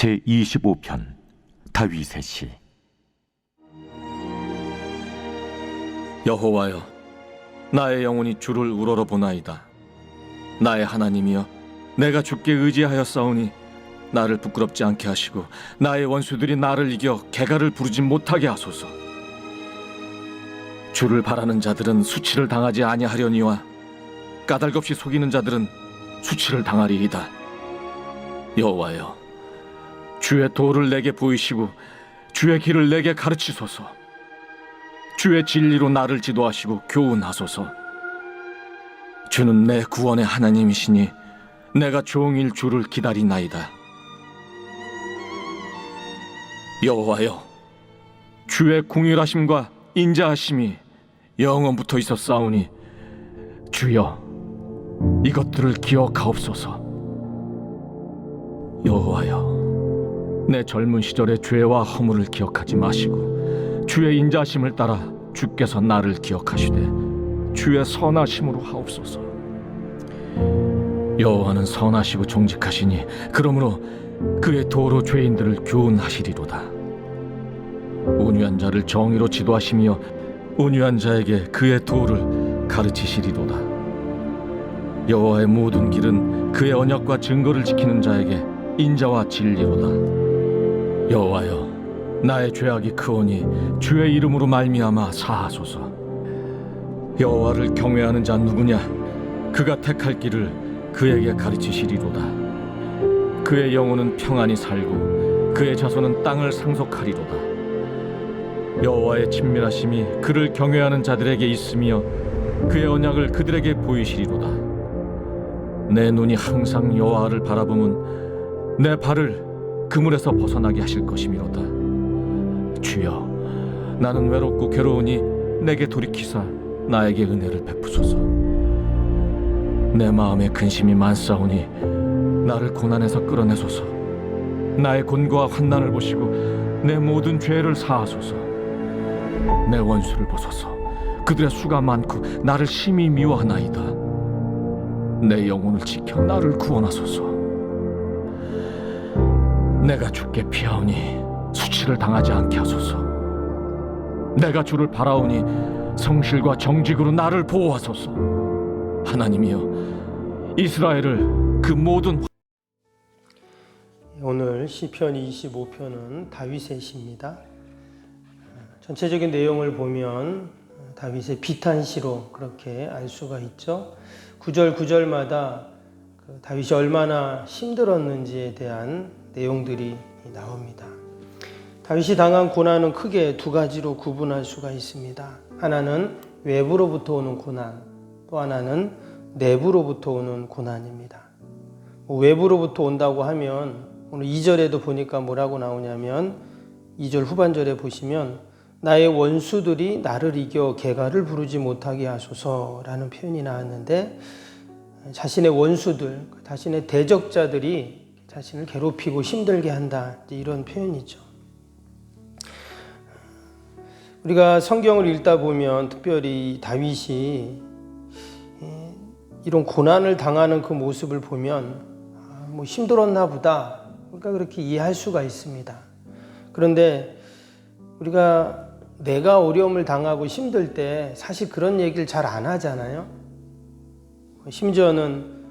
제25편 다윗의 시. 여호와여, 나의 영혼이 주를 우러러 보나이다. 나의 하나님이여, 내가 주께 의지하였사오니 나를 부끄럽지 않게 하시고 나의 원수들이 나를 이겨 개가를 부르지 못하게 하소서. 주를 바라는 자들은 수치를 당하지 아니하려니와 까닭없이 속이는 자들은 수치를 당하리이다. 여호와여, 주의 도를 내게 보이시고 주의 길을 내게 가르치소서. 주의 진리로 나를 지도하시고 교훈하소서. 주는 내 구원의 하나님이시니 내가 종일 주를 기다리나이다. 여호와여, 주의 궁휼하심과 인자하심이 영원부터 있었사오니 주여, 이것들을 기억하옵소서. 여호와여, 내 젊은 시절의 죄와 허물을 기억하지 마시고 주의 인자하심을 따라 주께서 나를 기억하시되 주의 선하심으로 하옵소서. 여호와는 선하시고 정직하시니 그러므로 그의 도로 죄인들을 교훈하시리로다. 온유한 자를 정의로 지도하시며 온유한 자에게 그의 도를 가르치시리로다. 여호와의 모든 길은 그의 언약과 증거를 지키는 자에게 인자와 진리로다. 여호와여, 나의 죄악이 크오니 주의 이름으로 말미암아 사하소서. 여호와를 경외하는 자 누구냐? 그가 택할 길을 그에게 가르치시리로다. 그의 영혼은 평안히 살고 그의 자손은 땅을 상속하리로다. 여호와의 친밀하심이 그를 경외하는 자들에게 있으며 그의 언약을 그들에게 보이시리로다. 내 눈이 항상 여호와를 바라보면 내 발을 그물에서 벗어나게 하실 것이미로다. 주여, 나는 외롭고 괴로우니 내게 돌이키사 나에게 은혜를 베푸소서. 내 마음에 근심이 많사오니 나를 고난에서 끌어내소서. 나의 곤고와 환난을 보시고 내 모든 죄를 사하소서. 내 원수를 보소서. 그들의 수가 많고 나를 심히 미워하나이다. 내 영혼을 지켜 나를 구원하소서. 내가 주께 피하오니 수치를 당하지 않게 하소서. 내가 주를 바라오니 성실과 정직으로 나를 보호하소서. 하나님이여, 이스라엘을 그 모든 오늘 시편 25편은 다윗의 시입니다. 전체적인 내용을 보면 다윗의 비탄시로 그렇게 알 수가 있죠. 구절 구절마다 다윗이 얼마나 힘들었는지에 대한 내용들이 나옵니다. 다윗이 당한 고난은 크게 두 가지로 구분할 수가 있습니다. 하나는 외부로부터 오는 고난, 또 하나는 내부로부터 오는 고난입니다. 외부로부터 온다고 하면 오늘 2절에도 보니까 뭐라고 나오냐면 2절 후반절에 보시면 나의 원수들이 나를 이겨 개가를 부르지 못하게 하소서라는 표현이 나왔는데, 자신의 원수들, 자신의 대적자들이 자신을 괴롭히고 힘들게 한다, 이런 표현이죠. 우리가 성경을 읽다 보면 특별히 다윗이 이런 고난을 당하는 그 모습을 보면 힘들었나 보다, 그러니까 그렇게 이해할 수가 있습니다. 그런데 우리가 내가 어려움을 당하고 힘들 때 사실 그런 얘기를 잘 안 하잖아요. 심지어는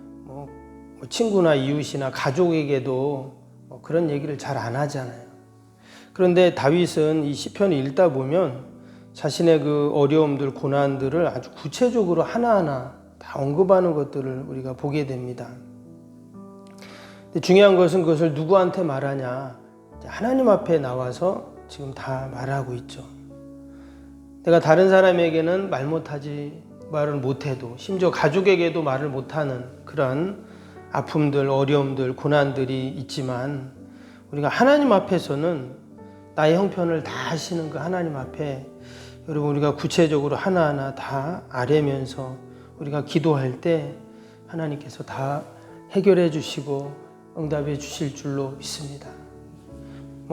친구나 이웃이나 가족에게도 그런 얘기를 잘 안 하잖아요. 그런데 다윗은 이 시편을 읽다 보면 자신의 그 어려움들, 고난들을 아주 구체적으로 하나하나 다 언급하는 것들을 우리가 보게 됩니다. 근데 중요한 것은 그것을 누구한테 말하냐? 하나님 앞에 나와서 지금 다 말하고 있죠. 내가 다른 사람에게는 말을 못해도, 심지어 가족에게도 말을 못하는 그런 아픔들, 어려움들, 고난들이 있지만 우리가 하나님 앞에서는 나의 형편을 다 하시는 그 하나님 앞에 여러분 우리가 구체적으로 하나하나 다 아뢰면서 우리가 기도할 때 하나님께서 다 해결해 주시고 응답해 주실 줄로 믿습니다.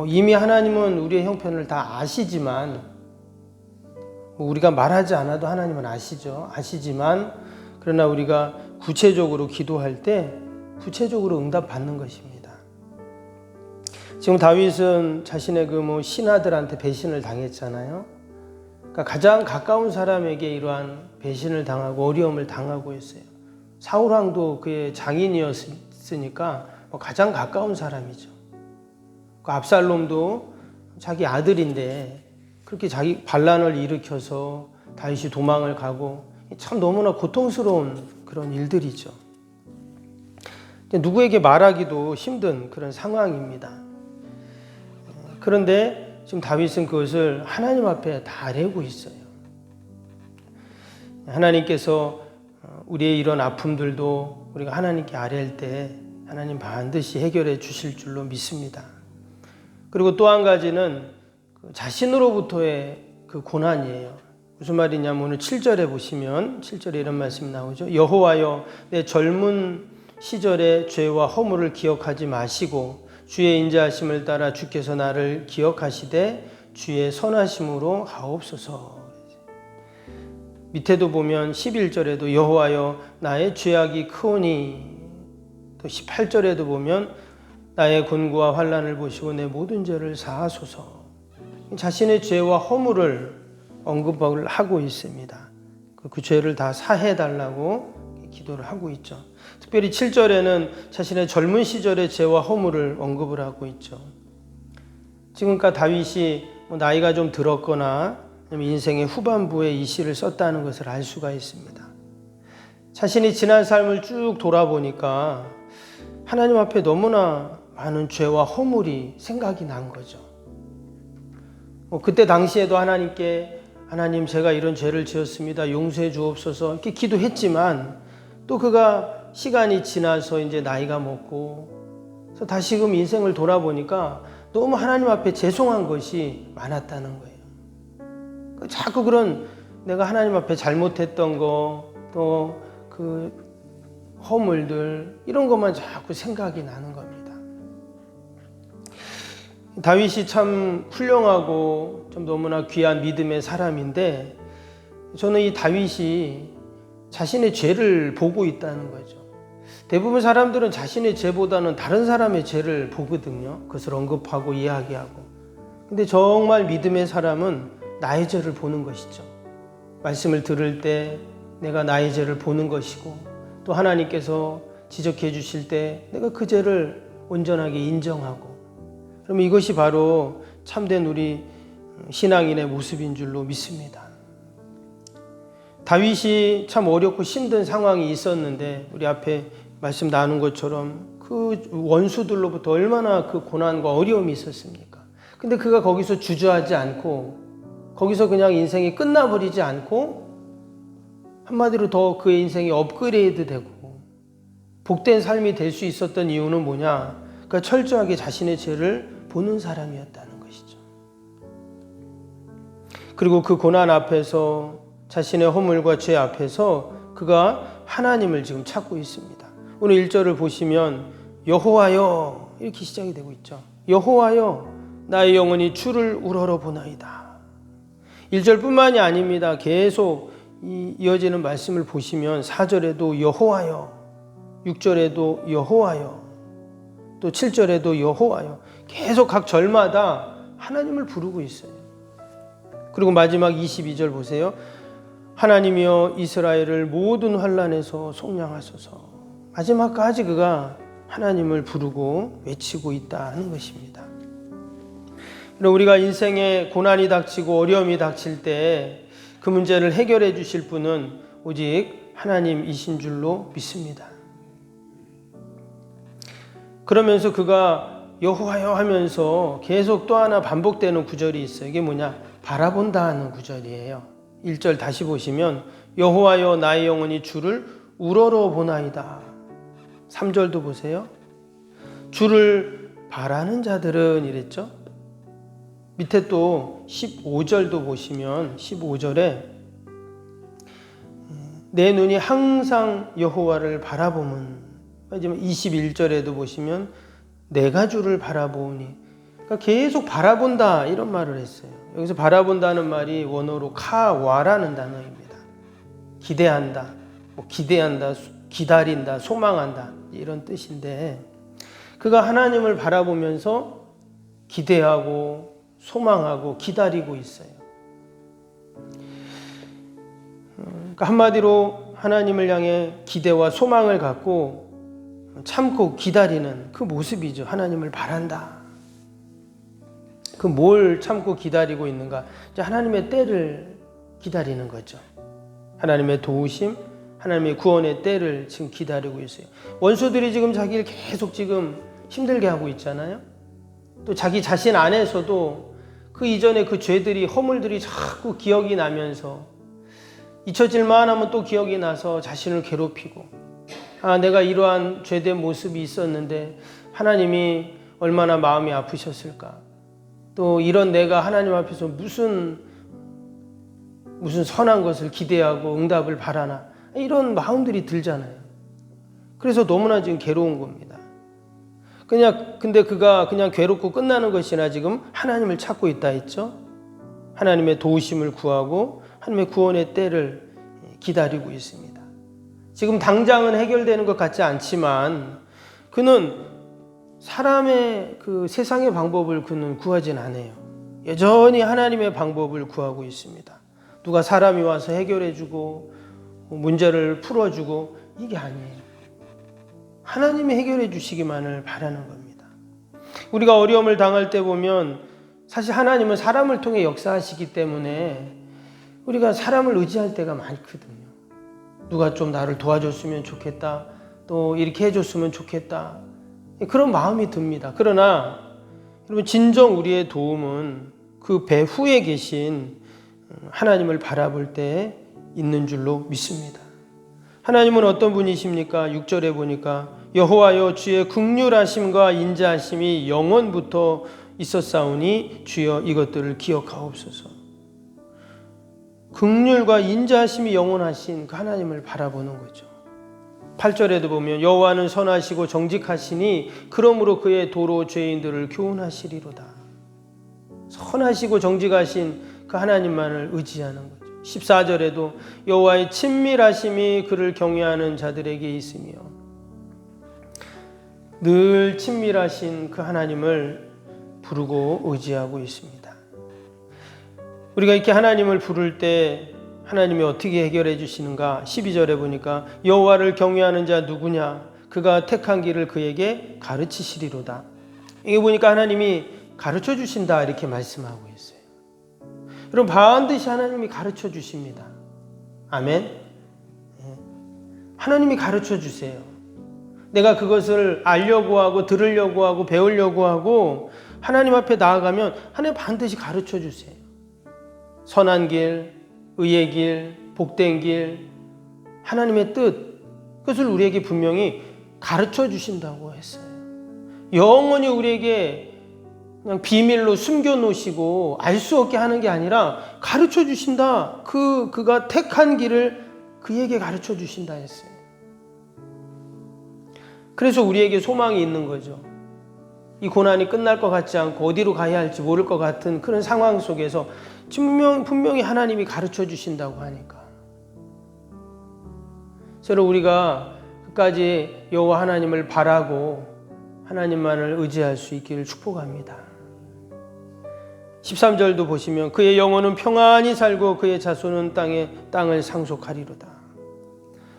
이미 하나님은 우리의 형편을 다 아시지만, 우리가 말하지 않아도 하나님은 아시지만, 그러나 우리가 구체적으로 기도할 때 구체적으로 응답받는 것입니다. 지금 다윗은 자신의 그 신하들한테 배신을 당했잖아요. 그러니까 가장 가까운 사람에게 이러한 배신을 당하고 어려움을 당하고 있어요. 사울 왕도 그의 장인이었으니까 가장 가까운 사람이죠. 그 압살롬도 자기 아들인데 그렇게 자기 반란을 일으켜서 다윗이 도망을 가고 참 너무나 고통스러운 그런 일들이죠. 누구에게 말하기도 힘든 그런 상황입니다. 그런데 지금 다윗은 그것을 하나님 앞에 다 아뢰고 있어요. 하나님께서 우리의 이런 아픔들도 우리가 하나님께 아뢰일 때 하나님 반드시 해결해 주실 줄로 믿습니다. 그리고 또 한 가지는 자신으로부터의 그 고난이에요. 무슨 말이냐면 오늘 7절에 보시면 7절에 이런 말씀이 나오죠. 여호와여 내 젊은 시절의 죄와 허물을 기억하지 마시고 주의 인자하심을 따라 주께서 나를 기억하시되 주의 선하심으로 하옵소서. 밑에도 보면 11절에도 여호와여 나의 죄악이 크오니, 또 18절에도 보면 나의 곤고와 환난을 보시고 내 모든 죄를 사하소서. 자신의 죄와 허물을 언급을 하고 있습니다. 그 죄를 다 사해달라고 기도를 하고 있죠. 특별히 7절에는 자신의 젊은 시절의 죄와 허물을 언급을 하고 있죠. 지금까지 다윗이 나이가 좀 들었거나 인생의 후반부에 이 시를 썼다는 것을 알 수가 있습니다. 자신이 지난 삶을 쭉 돌아보니까 하나님 앞에 너무나 많은 죄와 허물이 생각이 난 거죠. 그때 당시에도 하나님께 하나님 제가 이런 죄를 지었습니다. 용서해 주옵소서 이렇게 기도했지만 또 그가 시간이 지나서 이제 나이가 먹고 그래서 다시금 인생을 돌아보니까 너무 하나님 앞에 죄송한 것이 많았다는 거예요. 자꾸 그런 내가 하나님 앞에 잘못했던 거 또 그 허물들 이런 것만 자꾸 생각이 나는 겁니다. 다윗이 참 훌륭하고 좀 너무나 귀한 믿음의 사람인데 저는 이 다윗이 자신의 죄를 보고 있다는 거죠. 대부분 사람들은 자신의 죄보다는 다른 사람의 죄를 보거든요. 그것을 언급하고 이야기하고. 근데 정말 믿음의 사람은 나의 죄를 보는 것이죠. 말씀을 들을 때 내가 나의 죄를 보는 것이고 또 하나님께서 지적해 주실 때 내가 그 죄를 온전하게 인정하고 그러면 이것이 바로 참된 우리 신앙인의 모습인 줄로 믿습니다. 다윗이 참 어렵고 힘든 상황이 있었는데 우리 앞에 말씀 나눈 것처럼 그 원수들로부터 얼마나 그 고난과 어려움이 있었습니까? 근데 그가 거기서 주저하지 않고 거기서 그냥 인생이 끝나버리지 않고 한마디로 더 그의 인생이 업그레이드 되고 복된 삶이 될 수 있었던 이유는 뭐냐? 그러니까 철저하게 자신의 죄를 보는 사람이었다는 것이죠. 그리고 그 고난 앞에서 자신의 허물과 죄 앞에서 그가 하나님을 지금 찾고 있습니다. 오늘 1절을 보시면 여호와여 이렇게 시작이 되고 있죠. 여호와여 나의 영혼이 주를 우러러보나이다. 1절뿐만이 아닙니다. 계속 이어지는 말씀을 보시면 4절에도 여호와여, 6절에도 여호와여, 또 7절에도 여호와여 계속 각 절마다 하나님을 부르고 있어요. 그리고 마지막 22절 보세요. 하나님이여 이스라엘을 모든 환난에서 속량하소서. 마지막까지 그가 하나님을 부르고 외치고 있다는 것입니다. 우리가 인생에 고난이 닥치고 어려움이 닥칠 때 그 문제를 해결해 주실 분은 오직 하나님이신 줄로 믿습니다. 그러면서 그가 여호와여 하면서 계속 또 하나 반복되는 구절이 있어요. 이게 뭐냐? 바라본다 하는 구절이에요. 1절 다시 보시면 여호와여 나의 영혼이 주를 우러러보나이다. 3절도 보세요. 주를 바라는 자들은 이랬죠. 밑에 또 15절도 보시면 15절에 내 눈이 항상 여호와를 바라보면, 21절에도 보시면 내가 주를 바라보니, 그러니까 계속 바라본다 이런 말을 했어요. 여기서 바라본다는 말이 원어로 카와라는 단어입니다. 기대한다, 기대한다, 기다린다, 소망한다 이런 뜻인데 그가 하나님을 바라보면서 기대하고 소망하고 기다리고 있어요. 그러니까 한마디로 하나님을 향해 기대와 소망을 갖고 참고 기다리는 그 모습이죠. 하나님을 바란다. 그 뭘 참고 기다리고 있는가? 이제 하나님의 때를 기다리는 거죠. 하나님의 도우심, 하나님의 구원의 때를 지금 기다리고 있어요. 원수들이 지금 자기를 계속 지금 힘들게 하고 있잖아요. 또 자기 자신 안에서도 그 이전에 그 죄들이, 허물들이 자꾸 기억이 나면서 잊혀질만 하면 또 기억이 나서 자신을 괴롭히고, 아, 내가 이러한 죄된 모습이 있었는데 하나님이 얼마나 마음이 아프셨을까. 또 이런 내가 하나님 앞에서 무슨 선한 것을 기대하고 응답을 바라나, 이런 마음들이 들잖아요. 그래서 너무나 지금 괴로운 겁니다. 근데 그가 그냥 괴롭고 끝나는 것이나 지금 하나님을 찾고 있다 했죠. 하나님의 도우심을 구하고 하나님의 구원의 때를 기다리고 있습니다. 지금 당장은 해결되는 것 같지 않지만 그는 사람의 그 세상의 방법을 그는 구하진 않아요. 여전히 하나님의 방법을 구하고 있습니다. 누가 사람이 와서 해결해주고 문제를 풀어주고 이게 아니에요. 하나님이 해결해 주시기만을 바라는 겁니다. 우리가 어려움을 당할 때 보면 사실 하나님은 사람을 통해 역사하시기 때문에 우리가 사람을 의지할 때가 많거든요. 누가 좀 나를 도와줬으면 좋겠다, 또 이렇게 해줬으면 좋겠다, 그런 마음이 듭니다. 그러나 여러분, 진정 우리의 도움은 그 배후에 계신 하나님을 바라볼 때 있는 줄로 믿습니다. 하나님은 어떤 분이십니까? 6절에 보니까 여호와여 주의 긍휼하심과 인자하심이 영원부터 있었사오니 주여 이것들을 기억하옵소서. 긍휼과 인자하심이 영원하신 그 하나님을 바라보는 거죠. 8절에도 보면 여호와는 선하시고 정직하시니 그러므로 그의 도로 죄인들을 교훈하시리로다. 선하시고 정직하신 그 하나님만을 의지하는 거죠. 14절에도 여호와의 친밀하심이 그를 경외하는 자들에게 있으며, 늘 친밀하신 그 하나님을 부르고 의지하고 있습니다. 우리가 이렇게 하나님을 부를 때 하나님이 어떻게 해결해 주시는가? 12절에 보니까 여호와를 경외하는 자 누구냐? 그가 택한 길을 그에게 가르치시리로다. 이게 보니까 하나님이 가르쳐 주신다 이렇게 말씀하고 있어요. 여러분, 반드시 하나님이 가르쳐 주십니다. 아멘. 하나님이 가르쳐 주세요. 내가 그것을 알려고 하고 들으려고 하고 배우려고 하고 하나님 앞에 나아가면 하나님 반드시 가르쳐 주세요. 선한 길, 의의 길, 복된 길, 하나님의 뜻, 그것을 우리에게 분명히 가르쳐 주신다고 했어요. 영원히 우리에게 그냥 비밀로 숨겨놓으시고 알 수 없게 하는 게 아니라 가르쳐 주신다. 그가 택한 길을 그에게 가르쳐 주신다 했어요. 그래서 우리에게 소망이 있는 거죠. 이 고난이 끝날 것 같지 않고 어디로 가야 할지 모를 것 같은 그런 상황 속에서 분명히 하나님이 가르쳐 주신다고 하니까. 그래서 우리가 끝까지 여호와 하나님을 바라고 하나님만을 의지할 수 있기를 축복합니다. 13절도 보시면 그의 영혼은 평안히 살고 그의 자손은 땅을 상속하리로다.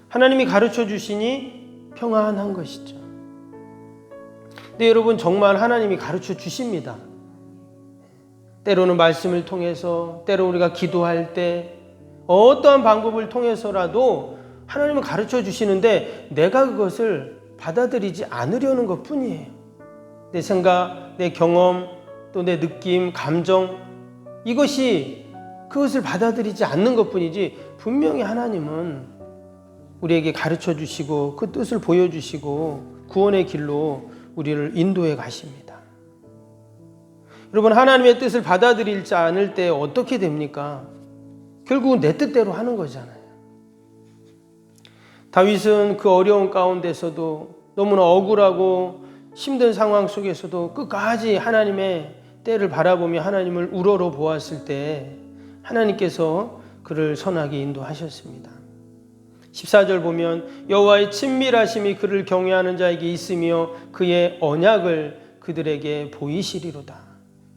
하나님이 가르쳐 주시니 평안한 것이죠. 근데 여러분, 정말 하나님이 가르쳐 주십니다. 때로는 말씀을 통해서, 때로 우리가 기도할 때 어떠한 방법을 통해서라도 하나님은 가르쳐 주시는데 내가 그것을 받아들이지 않으려는 것 뿐이에요. 내 생각, 내 경험, 또 내 느낌, 감정, 이것이 그것을 받아들이지 않는 것 뿐이지 분명히 하나님은 우리에게 가르쳐 주시고 그 뜻을 보여주시고 구원의 길로 우리를 인도해 가십니다. 여러분, 하나님의 뜻을 받아들이지 않을 때 어떻게 됩니까? 결국은 내 뜻대로 하는 거잖아요. 다윗은 그 어려운 가운데서도 너무나 억울하고 힘든 상황 속에서도 끝까지 하나님의 때를 바라보며 하나님을 우러러 보았을 때 하나님께서 그를 선하게 인도하셨습니다. 14절 보면 여호와의 친밀하심이 그를 경외하는 자에게 있으며 그의 언약을 그들에게 보이시리로다.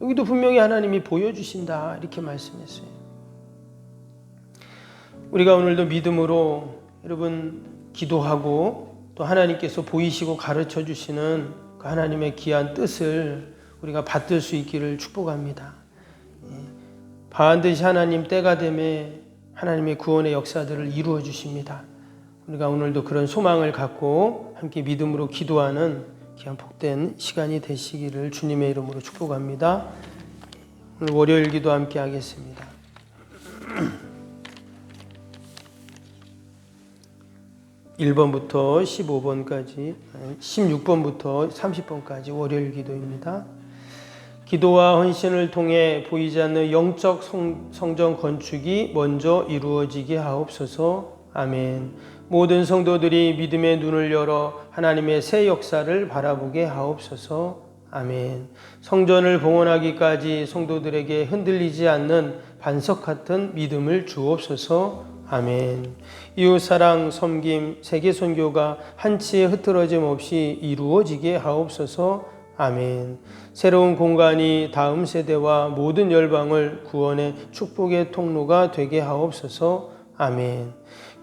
여기도 분명히 하나님이 보여주신다 이렇게 말씀했어요. 우리가 오늘도 믿음으로 여러분 기도하고 또 하나님께서 보이시고 가르쳐 주시는 그 하나님의 귀한 뜻을 우리가 받들 수 있기를 축복합니다. 반드시 하나님 때가 되매 하나님의 구원의 역사들을 이루어 주십니다. 우리가 오늘도 그런 소망을 갖고 함께 믿음으로 기도하는 귀한 복된 시간이 되시기를 주님의 이름으로 축복합니다. 오늘 월요일 기도 함께 하겠습니다. 1번부터 15번까지, 16번부터 30번까지 월요일 기도입니다. 기도와 헌신을 통해 보이지 않는 영적 성전 건축이 먼저 이루어지게 하옵소서. 아멘. 모든 성도들이 믿음의 눈을 열어 하나님의 새 역사를 바라보게 하옵소서. 아멘. 성전을 봉헌하기까지 성도들에게 흔들리지 않는 반석 같은 믿음을 주옵소서. 아멘. 이웃사랑, 섬김, 세계선교가 한치의 흐트러짐 없이 이루어지게 하옵소서. 아멘. 새로운 공간이 다음 세대와 모든 열방을 구원의 축복의 통로가 되게 하옵소서. 아멘.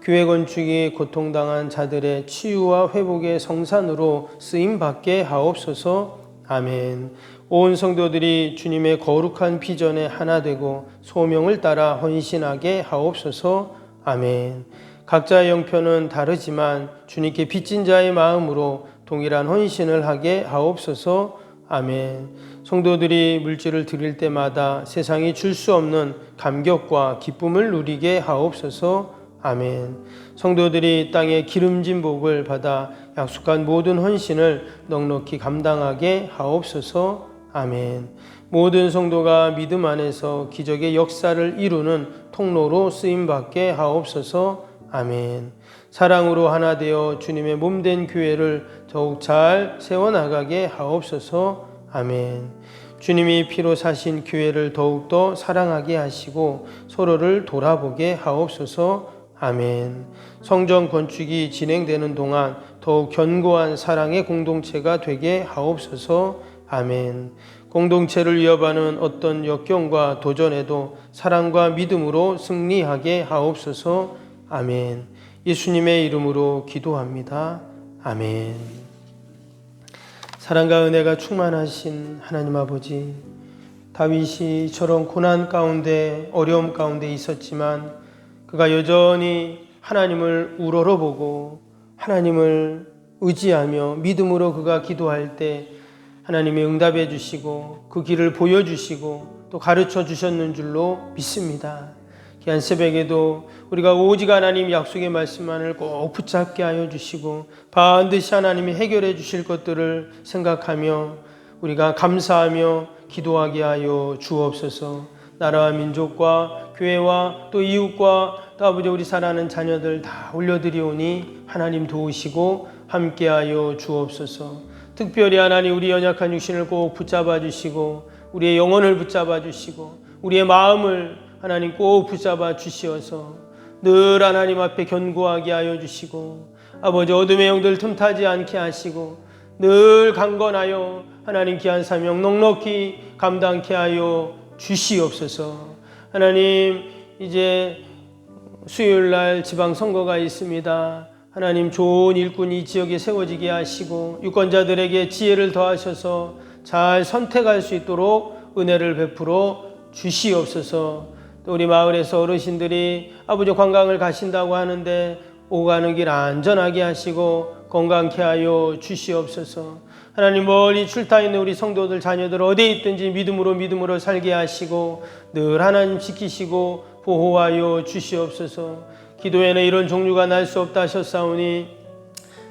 교회 건축이 고통당한 자들의 치유와 회복의 성산으로 쓰임받게 하옵소서. 아멘. 온 성도들이 주님의 거룩한 비전에 하나 되고 소명을 따라 헌신하게 하옵소서. 아멘. 각자의 형편은 다르지만 주님께 빚진 자의 마음으로 동일한 헌신을 하게 하옵소서. 아멘. 성도들이 물질을 드릴 때마다 세상이 줄 수 없는 감격과 기쁨을 누리게 하옵소서. 아멘. 성도들이 땅의 기름진 복을 받아 약속한 모든 헌신을 넉넉히 감당하게 하옵소서. 아멘. 모든 성도가 믿음 안에서 기적의 역사를 이루는 통로로 쓰임받게 하옵소서. 아멘. 사랑으로 하나 되어 주님의 몸된 교회를 더욱 잘 세워나가게 하옵소서. 아멘. 주님이 피로 사신 교회를 더욱더 사랑하게 하시고 서로를 돌아보게 하옵소서. 아멘. 성전 건축이 진행되는 동안 더욱 견고한 사랑의 공동체가 되게 하옵소서. 아멘. 공동체를 위협하는 어떤 역경과 도전에도 사랑과 믿음으로 승리하게 하옵소서. 아멘. 예수님의 이름으로 기도합니다. 아멘. 사랑과 은혜가 충만하신 하나님 아버지, 다윗이 저런 고난 가운데 어려움 가운데 있었지만 그가 여전히 하나님을 우러러보고 하나님을 의지하며 믿음으로 그가 기도할 때 하나님이 응답해 주시고 그 길을 보여주시고 또 가르쳐 주셨는 줄로 믿습니다. 귀한 새벽에도 우리가 오직 하나님 약속의 말씀만을 꼭 붙잡게 하여 주시고 반드시 하나님이 해결해 주실 것들을 생각하며 우리가 감사하며 기도하게 하여 주옵소서. 나라와 민족과 교회와 또 이웃과 또 아버지 우리 사랑하는 자녀들 다 올려드리오니 하나님 도우시고 함께하여 주옵소서. 특별히 하나님 우리 연약한 육신을 꼭 붙잡아 주시고 우리의 영혼을 붙잡아 주시고 우리의 마음을 하나님 꼭 붙잡아 주시어서 늘 하나님 앞에 견고하게 하여 주시고 아버지 어둠의 영들 틈타지 않게 하시고 늘 강건하여 하나님 귀한 사명 넉넉히 감당케 하여 주시옵소서. 하나님 이제 수요일날 지방선거가 있습니다. 하나님 좋은 일꾼이 지역에 세워지게 하시고 유권자들에게 지혜를 더하셔서 잘 선택할 수 있도록 은혜를 베풀어 주시옵소서. 또 우리 마을에서 어르신들이 아버지 관광을 가신다고 하는데 오가는 길 안전하게 하시고 건강케 하여 주시옵소서. 하나님 멀리 출타 있는 우리 성도들 자녀들 어디에 있든지 믿음으로 살게 하시고 늘 하나님 지키시고 보호하여 주시옵소서. 기도에는 이런 종류가 날 수 없다 하셨사오니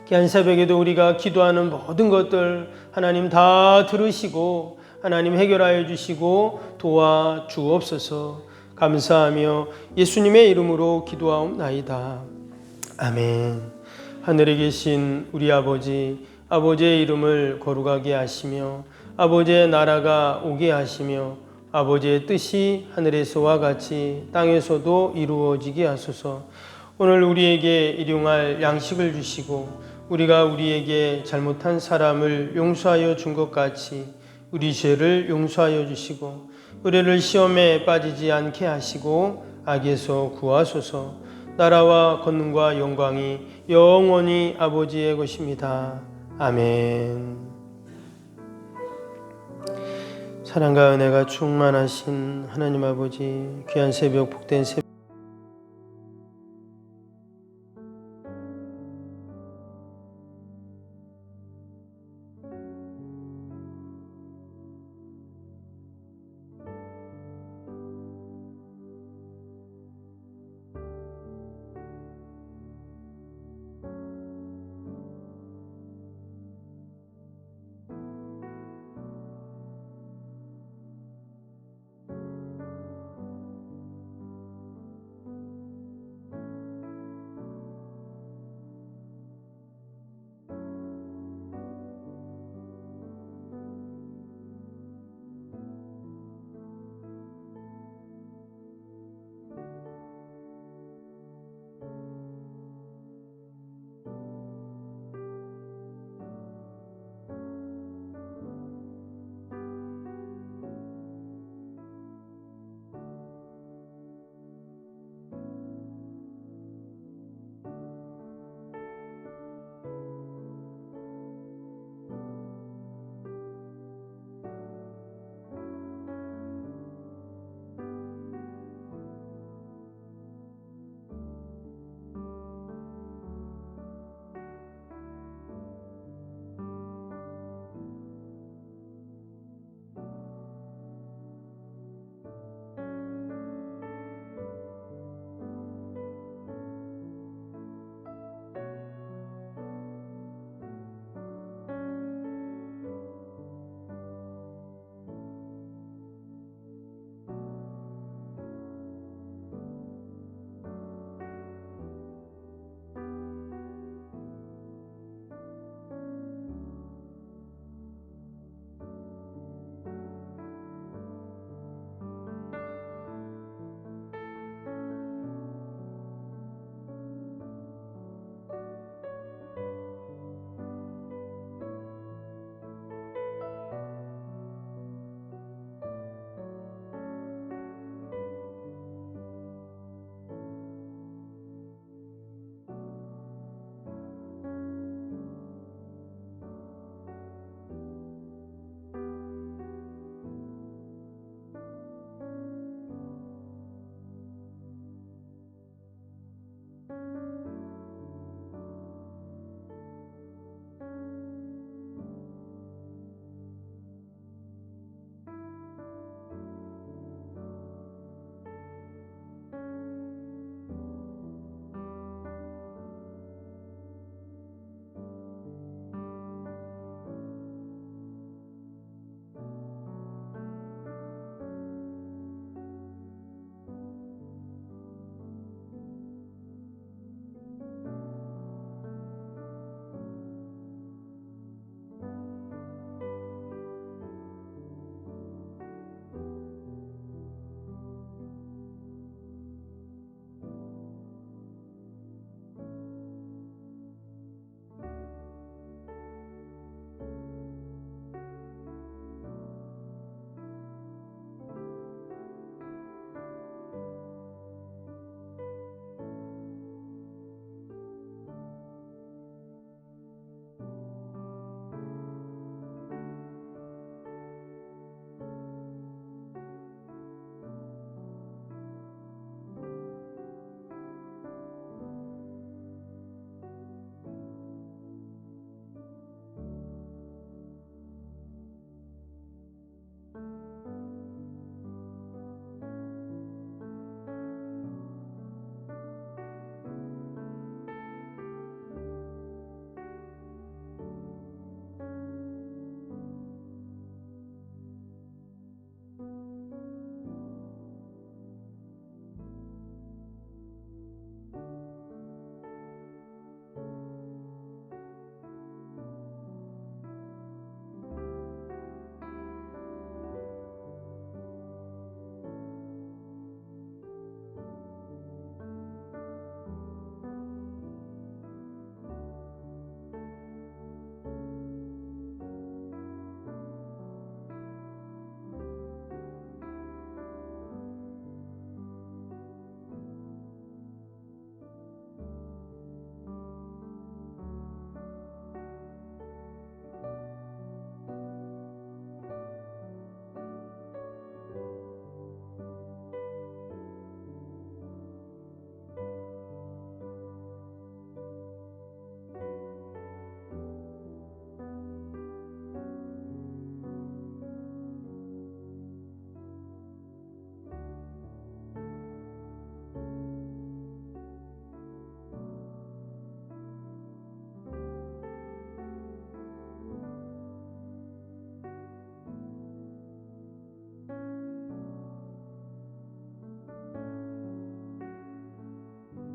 귀한 새벽에도 우리가 기도하는 모든 것들 하나님 다 들으시고 하나님 해결하여 주시고 도와 주옵소서. 감사하며 예수님의 이름으로 기도하옵나이다. 아멘. 하늘에 계신 우리 아버지, 아버지의 이름을 거룩하게 하시며 아버지의 나라가 오게 하시며 아버지의 뜻이 하늘에서와 같이 땅에서도 이루어지게 하소서. 오늘 우리에게 일용할 양식을 주시고 우리가 우리에게 잘못한 사람을 용서하여 준 것 같이 우리 죄를 용서하여 주시고 우리를 시험에 빠지지 않게 하시고 악에서 구하소서. 나라와 권능과 영광이 영원히 아버지의 것입니다. 아멘. 사랑과 은혜가 충만하신 하나님 아버지, 귀한 새벽, 복된 새벽